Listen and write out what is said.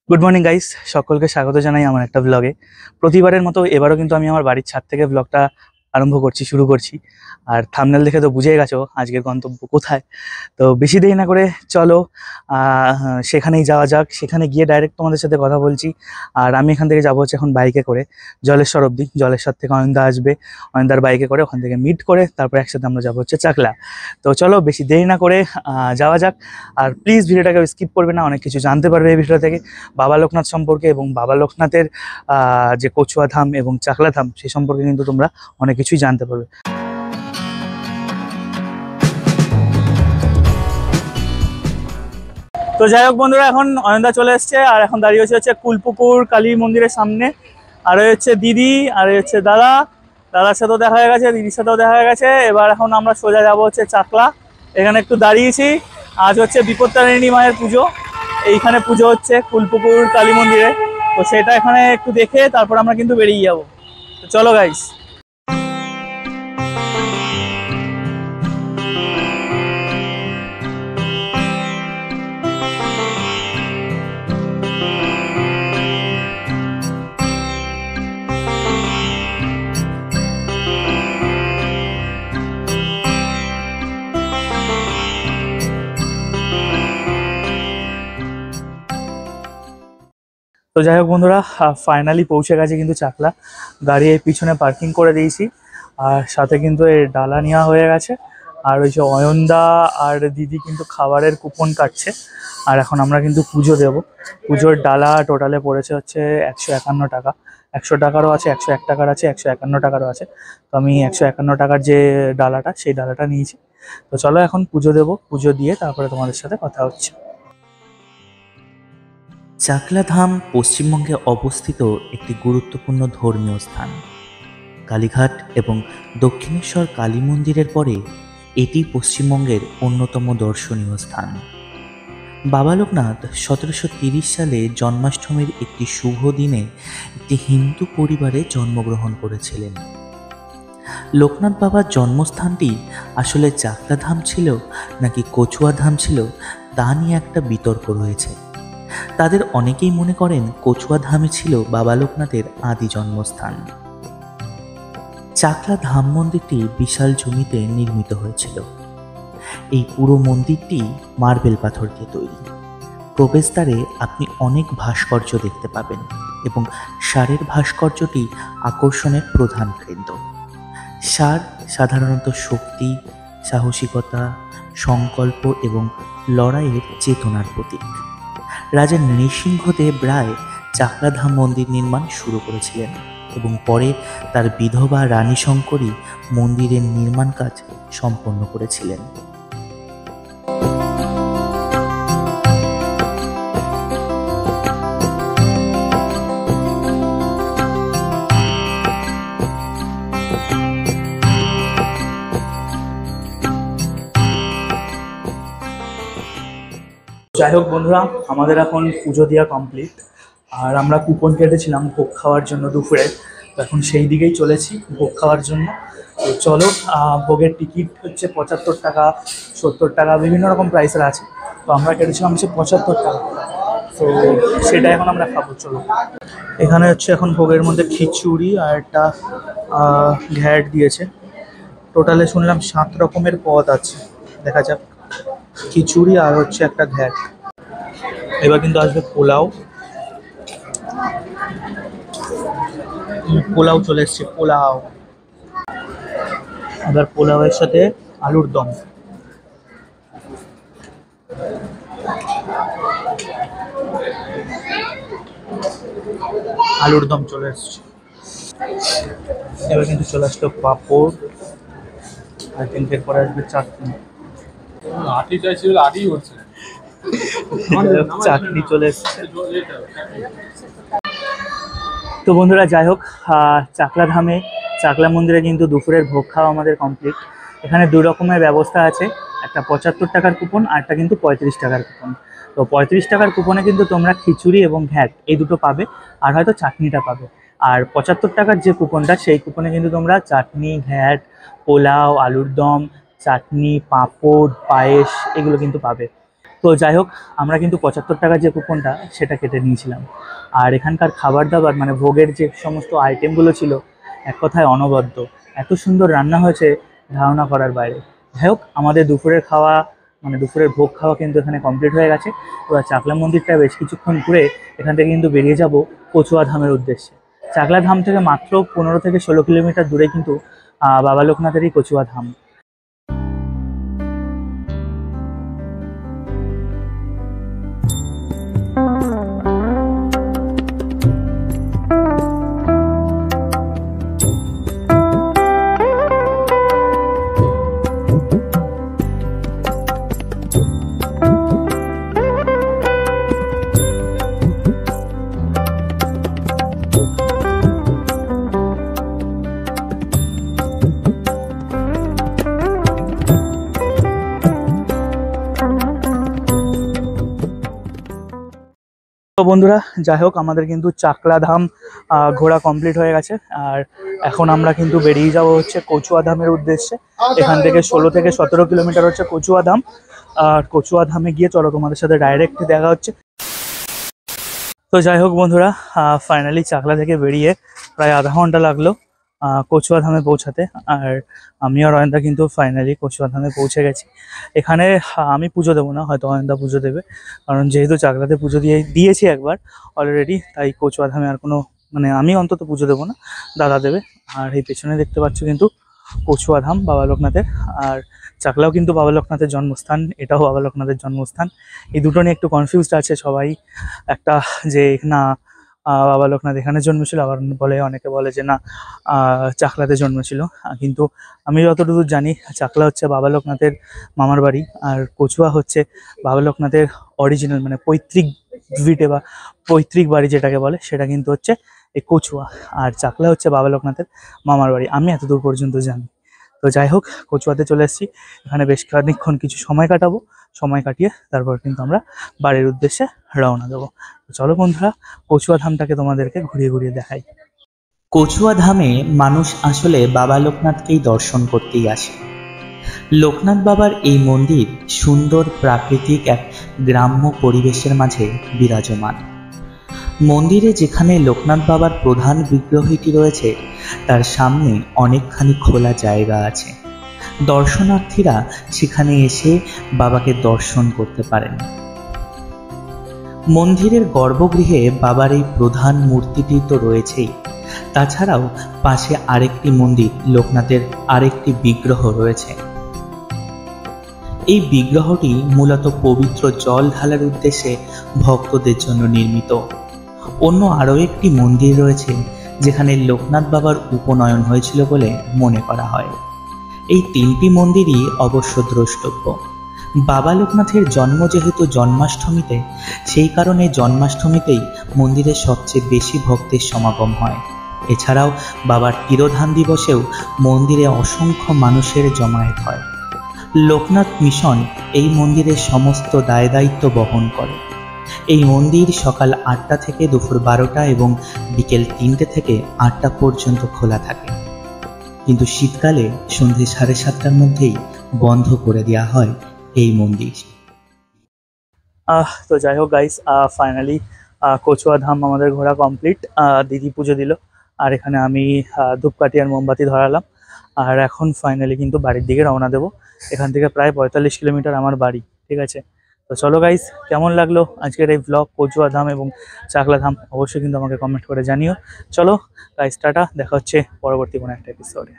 Good morning guys, সকলকে স্বাগত জানাই আমার একটা ব্লগে। প্রতিবারের মতো এবারও কিন্তু আমি আমার বাড়ির ছাদ থেকে ব্লগটা শুরু করছি। আর থাম্বনেল দেখে তো বুঝেই গেছো আজকের গন্তব্য কোথায়। তো বেশি দেরি না করে চলো সেখানেই যাওয়া যাক। সেখানে গিয়ে ডাইরেক্ট তোমাদের সাথে কথা বলছি। আর আমি এখান থেকে যাবো হচ্ছে এখন বাইকে করে জলেশ্বর অবধি। জলেশ্বর থেকে অয়নদা আসবে, অয়নদার বাইকে করে ওখান থেকে মিট করে তারপরে একসাথে আমরা যাবো হচ্ছে চাকলা। তো চলো বেশি দেরি না করে যাওয়া যাক। আর প্লিজ ভিডিওটাকে স্কিপ করবে না, অনেক কিছু জানতে পারবে এই ভিডিও থেকে বাবা লোকনাথ সম্পর্কে এবং বাবা লোকনাথের যে কচুয়া ধাম এবং চাকলা ধাম সেই সম্পর্কে কিন্তু তোমরা অনেক কিছুই জানতে পারবে। তো যাই হোক বন্ধুরা, এখন অয়নদা চলে এসছে আর এখন দাঁড়িয়ে হচ্ছে কুলপুকুর কালী মন্দিরের সামনে। আর হচ্ছে দিদি, আর হচ্ছে দাদা, দাদার সাথেও দেখা হয়ে গেছে, দিদির সাথেও দেখা হয়ে গেছে। এবার এখন আমরা সোজা যাবো হচ্ছে চাকলা। এখানে একটু দাঁড়িয়েছি, আজ হচ্ছে বিপত্তারিণী মায়ের পুজো। এইখানে পুজো হচ্ছে কুলপুকুর কালী মন্দিরে। তো সেটা এখানে একটু দেখে তারপর আমরা কিন্তু বেরিয়ে যাবো। তো চলো গাইস। তো যাই হোক বন্ধুরা, ফাইনালি পৌঁছে গেছে কিন্তু চাকলা। গাড়ি এই পিছনে পার্কিং করে দিয়েছি আর সাথে কিন্তু এই ডালা নেওয়া হয়ে গেছে। আর ওই যে অয়নদা আর দিদি কিন্তু খাবারের কুপন কাটছে। আর এখন আমরা কিন্তু পুজো দেব। পুজোর ডালা টোটালে পড়েছে হচ্ছে 151 টাকা। 100 টাকারও আছে, 101 টাকার আছে, 151 টাকারও আছে। তো আমি 151 টাকার যে ডালাটা সেই ডালাটা নিয়েছি। তো চলো এখন পুজো দেব, পুজো দিয়ে তারপরে তোমাদের সাথে কথা হচ্ছে। চাকলা ধাম পশ্চিমবঙ্গে অবস্থিত একটি গুরুত্বপূর্ণ ধর্মীয় স্থান। কালীঘাট এবং দক্ষিণেশ্বর কালী মন্দিরের পরে এটি পশ্চিমবঙ্গের অন্যতম দর্শনীয় স্থান। বাবা লোকনাথ 1730 সালে জন্মাষ্টমীর একটি শুভ দিনে একটি হিন্দু পরিবারে জন্মগ্রহণ করেছিলেন। লোকনাথ বাবার জন্মস্থানটি আসলে চাকলা ধাম ছিল নাকি কচুয়া ধাম ছিল তা নিয়ে একটা বিতর্ক রয়েছে। তাদের অনেকেই মনে করেন কচুয়া ধামই ছিল বাবা লোকনাথের আদি জন্মস্থান। চাকলা ধাম মন্দিরটি বিশাল জমিতে নির্মিত হয়েছিল। এই পুরো মন্দিরটি মার্বেল পাথর দিয়ে তৈরি। প্রবেশদ্বারে আপনি অনেক ভাস্কর্য দেখতে পাবেন এবং ষাঁড়ের ভাস্কর্যটি আকর্ষণের প্রধান কেন্দ্র। ষাঁড় সাধারণত শক্তি, সাহসিকতা, সংকল্প এবং লড়াইয়ের চেতনার প্রতীক। রাজা নৃসিংহদেব রায় চাকলা ধাম মন্দির নির্মাণ শুরু করেছিলেন এবং পরে তার বিধবা রানী শঙ্করী মন্দিরের নির্মাণ কাজ সম্পন্ন করেছিলেন। যাই হোক বন্ধুরা, আমাদের এখন পুজো দেওয়া কমপ্লিট। আর আমরা কুপন কেটেছিলাম ভোগ খাওয়ার জন্য দুপুরে। তো এখন সেই দিকেই চলেছি ভোগ খাওয়ার জন্য। তো চলো, ভোগের টিকিট হচ্ছে 75 টাকা, 70 টাকা, বিভিন্ন রকম প্রাইসের আছে। তো আমরা কেটেছিলাম হচ্ছে 75 টাকা। তো সেটা এখন আমরা খাবো, চলো। এখানে হচ্ছে এখন ভোগের মধ্যে খিচুড়ি আর একটা ঘ্যাট দিয়েছে। টোটালে শুনলাম 7 রকমের পদ আছে, দেখা যাক। খিচুড়ি আর হচ্ছে একটা ঘ্যাট। এবার কিন্তু আসবে পোলাও। পোলাও চলে এসছে, পোলাও। এবার পোলাওয়ের সাথে আলুর দম। আলুর দম চলে এসছে। এবার কিন্তু চলে আসলো পাঁপড়। আর কিন্তু এরপরে আসবে চাটনি। চাটনি চলে এসছে। তো বন্ধুরা যাই হোক, চাকলা ধামে চাকলা মন্দিরে কিন্তু দুপুরের ভোগ খাওয়া আমাদের কমপ্লিট। এখানে 2 রকমের ব্যবস্থা আছে, একটা 75 টাকার কুপন আর একটা কিন্তু 35 টাকার কুপন। তো 35 টাকার কুপনে কিন্তু তোমরা খিচুড়ি এবং ঘ্যাট এই দুটো পাবে, আর হয়তো চাটনিটা পাবে। আর 75 টাকার যে কুপনটা সেই কুপনে কিন্তু তোমরা চাটনি, ঘ্যাট, পোলাও, আলুর দম, চাটনি, পাঁপড়, পায়েস এগুলো কিন্তু পাবে। তো যাই হোক, আমরা কিন্তু 75 টাকার যে কুপনটা সেটা কেটে নিয়েছিলাম। আর এখানকার খাবার দাবার মানে ভোগের যে সমস্ত আইটেমগুলো ছিল, এক কথায় অনবদ্য। এত সুন্দর রান্না হয়েছে, ধারণা করার বাইরে। যাই হোক, আমাদের দুপুরের খাওয়া মানে দুপুরের ভোগ খাওয়া কিন্তু এখানে কমপ্লিট হয়ে গেছে। এবার চাকলা মন্দিরটা বেশ কিছুক্ষণ ঘুরে এখান থেকে কিন্তু বেরিয়ে যাব কচুয়া ধামের উদ্দেশ্যে। চাকলা ধাম থেকে মাত্র 15 থেকে 16 কিলোমিটার দূরে কিন্তু বাবা লোকনাথেরই কচুয়া ধাম। তো বন্ধুরা, যাই হোক, আমাদের কিন্তু চাকলা ধাম ঘোরা কমপ্লিট হয়ে গেছে। আর এখন আমরা কিন্তু বেরিয়ে যাব হচ্ছে কচুয়া ধামের উদ্দেশ্যে। এখান থেকে 16 থেকে 17 কিলোমিটার হচ্ছে কচুয়া ধাম। আর কচুয়া ধামে গিয়ে চলো তোমাদের সাথে ডাইরেক্ট দেখা হচ্ছে। তো যাই হোক বন্ধুরা, ফাইনালি চাকলা থেকে বেরিয়ে প্রায় আধা ঘন্টা লাগলো কচুয়া ধামে পৌঁছাতে। আর আমি আর অয়নদা কিন্তু ফাইনালি কচুয়া ধামে পৌঁছে গেছি। এখানে আমি পুজো দেবো না, হয়তো অয়নদা পুজো দেবে, কারণ যেহেতু চাকলাতে পুজো দিয়েছি একবার অলরেডি, তাই কচুয়া ধামে আর কোনো মানে আমি অন্তত পুজো দেবো না, দাদা দেবে। আর এই পেছনে দেখতে পাচ্ছ কিন্তু কচুয়া ধাম বাবা লোকনাথের। আর চাকলাও কিন্তু বাবা লোকনাথের জন্মস্থান, এটাও বাবা লোকনাথের জন্মস্থান। এই দুটো নিয়ে একটু কনফিউজড আছে সবাই, একটা যে না বাবা লোকনাথ এখানে জন্মেছিল, আবার অনেকে বলে যে না চাকলাতে জন্মেছিল। কিন্তু আমি যতটুকু জানি চাকলা হচ্ছে বাবা লোকনাথের মামার বাড়ি, আর কচুয়া হচ্ছে বাবা লোকনাথের অরিজিনাল মানে পৈতৃক ভিটে বা পৈতৃক বাড়ি যেটাকে বলে, সেটা কিন্তু হচ্ছে এই কচুয়া। আর চাকলা হচ্ছে বাবা লোকনাথের মামার বাড়ি, আমি এতদূর পর্যন্ত জানি। তো যাই হোক, কচুয়াতে চলে এসেছি। এখানে বেশ খানিকক্ষণ কিছু সময় কাটাবো, সময় কাটিয়ে তারপর কিন্তু আমরা বাড়ির উদ্দেশ্যে রওনা দেবো। তো চলো বন্ধুরা, কচুয়া ধামটাকে তোমাদেরকে ঘুরিয়ে ঘুরিয়ে দেখাই। কচুয়া ধামে মানুষ আসলে বাবা লোকনাথকেই দর্শন করতেই আসে। লোকনাথ বাবার এই মন্দির সুন্দর প্রাকৃতিক এক গ্রাম্য পরিবেশের মাঝে বিরাজমান। মন্দিরে যেখানে লোকনাথ বাবার প্রধান বিগ্রহটি রয়েছে, তার সামনে অনেকখানি খোলা জায়গা আছে। দর্শনার্থীরা সেখানে এসে বাবাকে দর্শন করতে পারেন। মন্দিরের গর্ভগৃহে বাবার এই প্রধান মূর্তিটি তো রয়েছেই, তাছাড়াও পাশে আরেকটি মন্দির লোকনাথের আরেকটি বিগ্রহ রয়েছে। এই বিগ্রহটি মূলত পবিত্র জল ঢালার উদ্দেশ্যে ভক্তদের জন্য নির্মিত। অন্য আরও একটি মন্দির রয়েছে যেখানে লোকনাথ বাবার উপনয়ন হয়েছিল বলে মনে করা হয়। এই তিনটি মন্দিরই অবশ্য দ্রষ্টব্য। বাবা লোকনাথের জন্ম যেহেতু জন্মাষ্টমীতে, সেই কারণে জন্মাষ্টমীতেই মন্দিরে সবচেয়ে বেশি ভক্তের সমাগম হয়। এছাড়াও বাবার তিরোধান দিবসেও মন্দিরে অসংখ্য মানুষের জমায়েত হয়। লোকনাথ মিশন এই মন্দিরের সমস্ত দায় দায়িত্ব বহন করে। এই মন্দির সকাল 8টা থেকে দুপুর 12টা এবং বিকেল 3টে থেকে 8টা পর্যন্ত খোলা থাকে, কিন্তু শীতকালে সন্ধ্যে 7:30টার মধ্যেই বন্ধ করে দেওয়া হয় এই মন্দির। তো যাই হোক গাইস, ফাইনালি কচুয়া ধাম আমাদের ঘোরা কমপ্লিট। দিদি পুজো দিল, আর এখানে আমি ধূপকাঠি আর মোমবাতি ধরালাম। আর এখন ফাইনালি কিন্তু বাড়ির দিকে রওনা দেবো। এখান থেকে প্রায় 45 কিলোমিটার আমার বাড়ি, ঠিক আছে? তো চলো গাইস, কেমন লাগলো আজকের এই ব্লগ কচুয়া ধাম এবং চাকলা ধাম, অবশ্যই কিন্তু আমাকে কমেন্ট করে জানিও। চলো গাইস, টাটা, দেখা হচ্ছে পরবর্তী কোনো একটা এপিসোডে।